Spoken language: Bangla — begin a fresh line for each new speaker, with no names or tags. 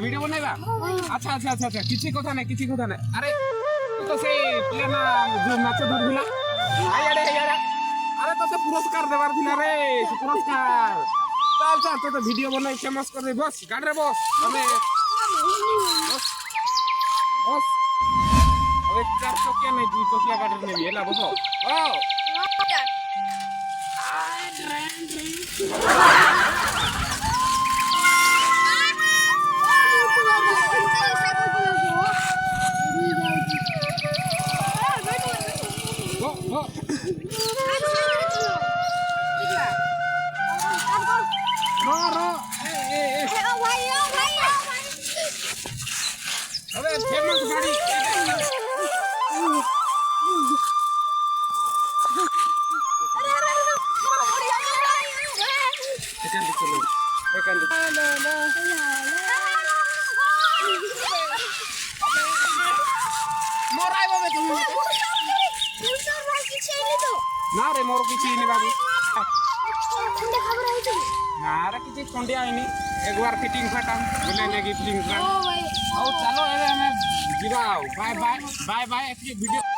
ভিডিও বনাইবা আচ্ছা আচ্ছা আচ্ছা আচ্ছা কিছু কথা নাই আরে তো সেই প্লেনা মাছ ধরবিলা আরে আরে তো পুরস্কার দেবার ছিল রে পুরস্কার চল চল তো ভিডিও বনাই ফেমাস করে বস গাড়ি রে বস আমি বস ওই 4 চকিয়া নাই 2 চকিয়া গাড়ি নেবি এলা বসো ও फेमस गाड़ी ना रे मोर किसी नहीं बाबू ना रे किसी खंडिया आईनी एक बार फिटिंग फाटा बोले नेगी फिटिंग फाटा आओ चलो हमें जीवा bye bye bye bye video